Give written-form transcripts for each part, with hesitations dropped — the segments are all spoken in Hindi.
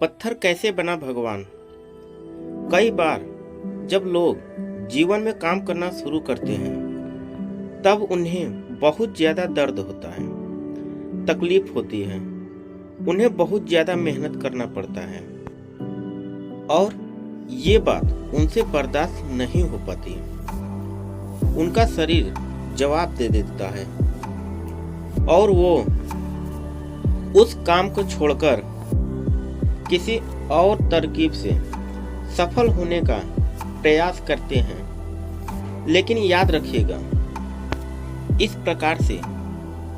पत्थर कैसे बना भगवान। कई बार जब लोग जीवन में काम करना शुरू करते हैं तब उन्हें बहुत ज़्यादा दर्द होता है, तकलीफ होती है, उन्हें बहुत ज़्यादा मेहनत करना पड़ता है और ये बात उनसे बर्दाश्त नहीं हो पाती। उनका शरीर जवाब दे देता है और वो उस काम को छोड़कर किसी और तरकीब से सफल होने का प्रयास करते हैं। लेकिन याद रखिएगा, इस प्रकार से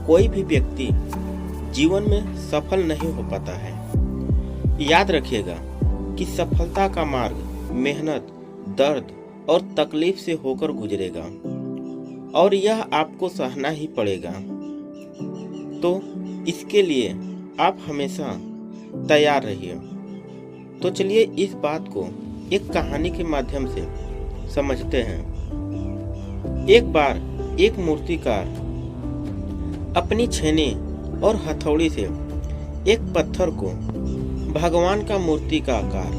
कोई भी व्यक्ति जीवन में सफल नहीं हो पाता है। याद रखिएगा कि सफलता का मार्ग मेहनत, दर्द और तकलीफ से होकर गुजरेगा और यह आपको सहना ही पड़ेगा। तो इसके लिए आप हमेशा तैयार रहिए। तो चलिए इस बात को एक कहानी के माध्यम से समझते हैं। एक बार एक मूर्तिकार अपनी छेनी और हथौड़ी से एक पत्थर को भगवान का मूर्ति का आकार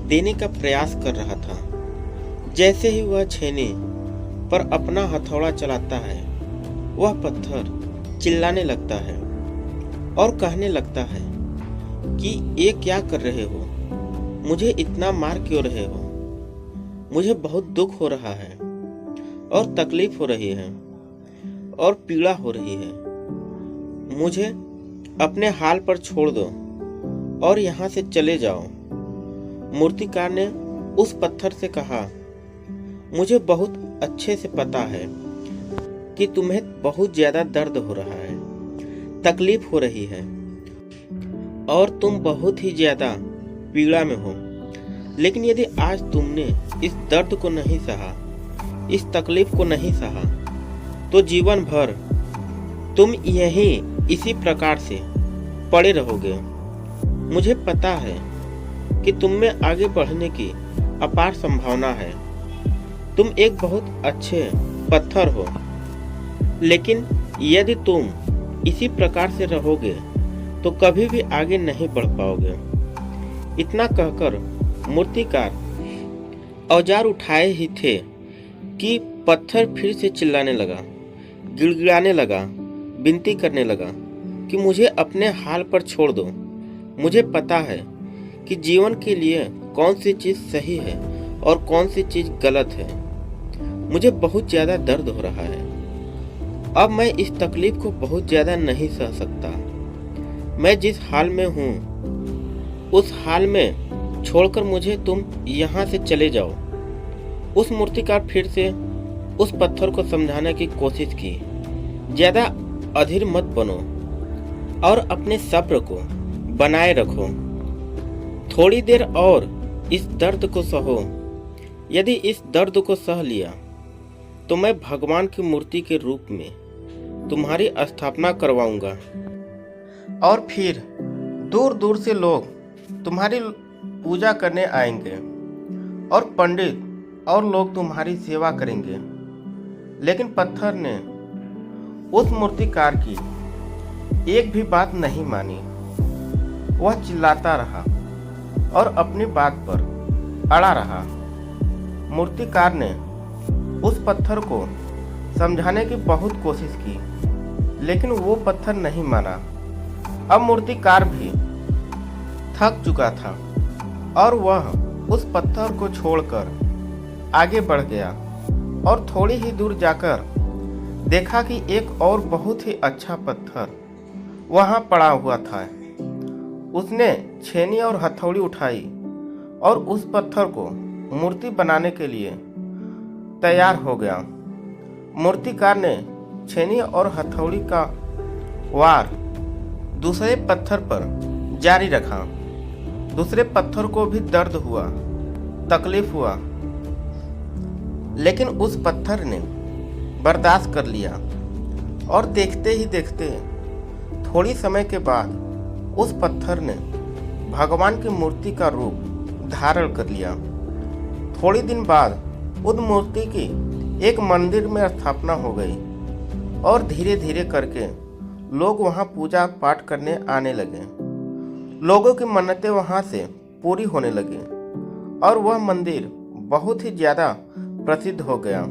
देने का प्रयास कर रहा था। जैसे ही वह छेनी पर अपना हथौड़ा चलाता है, वह पत्थर चिल्लाने लगता है और कहने लगता है कि ये क्या कर रहे हो, मुझे इतना मार क्यों रहे हो, मुझे बहुत दुख हो रहा है और तकलीफ हो रही है और पीड़ा हो रही है, मुझे अपने हाल पर छोड़ दो और यहाँ से चले जाओ। मूर्तिकार ने उस पत्थर से कहा, मुझे बहुत अच्छे से पता है कि तुम्हें बहुत ज्यादा दर्द हो रहा है, तकलीफ हो रही है और तुम बहुत ही ज्यादा पीड़ा में हो। लेकिन यदि आज तुमने इस दर्द को नहीं सहा, इस तकलीफ को नहीं सहा, तो जीवन भर तुम यहीं इसी प्रकार से पड़े रहोगे। मुझे पता है कि तुम में आगे बढ़ने की अपार संभावना है। तुम एक बहुत अच्छे पत्थर हो, लेकिन यदि तुम इसी प्रकार से रहोगे तो कभी भी आगे नहीं बढ़ पाओगे। इतना कहकर मूर्तिकार औजार उठाए ही थे कि पत्थर फिर से चिल्लाने लगा, गिड़गिड़ाने लगा, विनती करने लगा कि मुझे अपने हाल पर छोड़ दो। मुझे पता है कि जीवन के लिए कौन सी चीज़ सही है और कौन सी चीज़ गलत है। मुझे बहुत ज़्यादा दर्द हो रहा है। अब मैं इस तकलीफ को बहुत ज़्यादा नहीं सह सकता। मैं जिस हाल में हूँ उस हाल में छोड़कर मुझे तुम यहाँ से चले जाओ। उस मूर्तिकार फिर से उस पत्थर को समझाने की कोशिश की, ज़्यादा अधीर मत बनो और अपने सब्र को बनाए रखो। थोड़ी देर और इस दर्द को सहो। यदि इस दर्द को सह लिया तो मैं भगवान की मूर्ति के रूप में तुम्हारी स्थापना करवाऊंगा और फिर दूर दूर से लोग तुम्हारी पूजा करने आएंगे और पंडित और लोग तुम्हारी सेवा करेंगे। लेकिन पत्थर ने उस मूर्तिकार की एक भी बात नहीं मानी। वह चिल्लाता रहा और अपनी बात पर अड़ा रहा। मूर्तिकार ने उस पत्थर को समझाने की बहुत कोशिश की, लेकिन वो पत्थर नहीं माना। अब मूर्तिकार भी थक चुका था और वह उस पत्थर को छोड़कर आगे बढ़ गया और थोड़ी ही दूर जाकर देखा कि एक और बहुत ही अच्छा पत्थर वहां पड़ा हुआ था। उसने छेनी और हथौड़ी उठाई और उस पत्थर को मूर्ति बनाने के लिए तैयार हो गया। मूर्तिकार ने छेनी और हथौड़ी का वार दूसरे पत्थर पर जारी रखा। दूसरे पत्थर को भी दर्द हुआ, तकलीफ हुआ, लेकिन उस पत्थर ने बर्दाश्त कर लिया और देखते ही देखते थोड़ी समय के बाद उस पत्थर ने भगवान की मूर्ति का रूप धारण कर लिया। थोड़ी दिन बाद उस मूर्ति की एक मंदिर में स्थापना हो गई और धीरे धीरे करके लोग वहां पूजा पाठ करने आने लगे। लोगों की मन्नतें वहां से पूरी होने लगी और वह मंदिर बहुत ही ज्यादा प्रसिद्ध हो गया।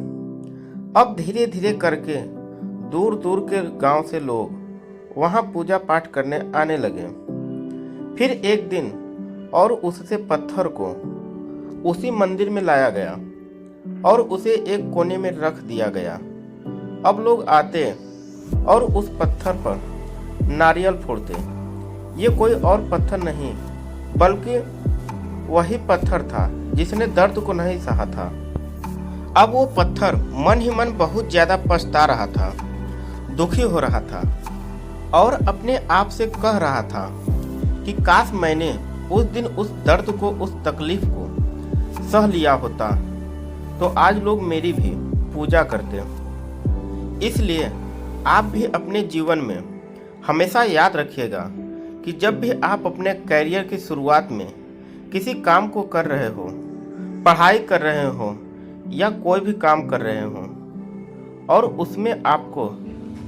अब धीरे धीरे करके दूर दूर के गांव से लोग वहां पूजा पाठ करने आने लगे। फिर एक दिन और उससे पत्थर को उसी मंदिर में लाया गया और उसे एक कोने में रख दिया गया। अब लोग आते और उस पत्थर पर नारियल फोड़ते। ये कोई और पत्थर नहीं बल्कि वही पत्थर था जिसने दर्द को नहीं सहा था। अब वो पत्थर मन ही मन बहुत ज्यादा पछता रहा था, दुखी हो रहा था और अपने आप से कह रहा था कि काश मैंने उस दिन उस दर्द को, उस तकलीफ को सह लिया होता तो आज लोग मेरी भी पूजा करते। इसलिए आप भी अपने जीवन में हमेशा याद रखिएगा कि जब भी आप अपने कैरियर की शुरुआत में किसी काम को कर रहे हो, पढ़ाई कर रहे हो या कोई भी काम कर रहे हो और उसमें आपको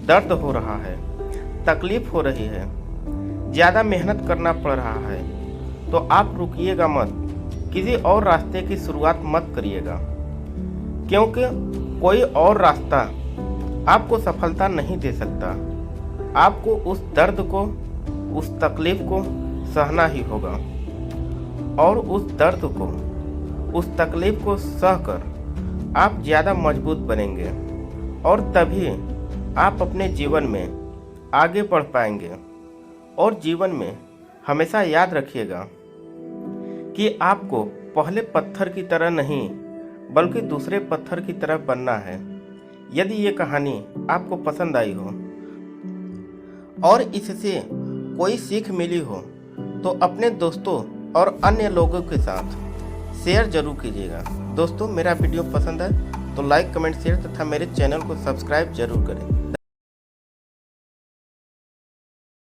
दर्द हो रहा है, तकलीफ हो रही है, ज़्यादा मेहनत करना पड़ रहा है, तो आप रुकिएगा मत, किसी और रास्ते की शुरुआत मत करिएगा, क्योंकि कोई और रास्ता आपको सफलता नहीं दे सकता। आपको उस दर्द को, उस तकलीफ को सहना ही होगा और उस दर्द को, उस तकलीफ को सहकर आप ज़्यादा मजबूत बनेंगे और तभी आप अपने जीवन में आगे बढ़ पाएंगे। और जीवन में हमेशा याद रखिएगा कि आपको पहले पत्थर की तरह नहीं बल्कि दूसरे पत्थर की तरह बनना है। यदि ये कहानी आपको पसंद आई हो और इससे कोई सीख मिली हो तो अपने दोस्तों और अन्य लोगों के साथ शेयर जरूर कीजिएगा। दोस्तों, मेरा वीडियो पसंद है तो लाइक, कमेंट, शेयर तथा मेरे चैनल को सब्सक्राइब जरूर करें।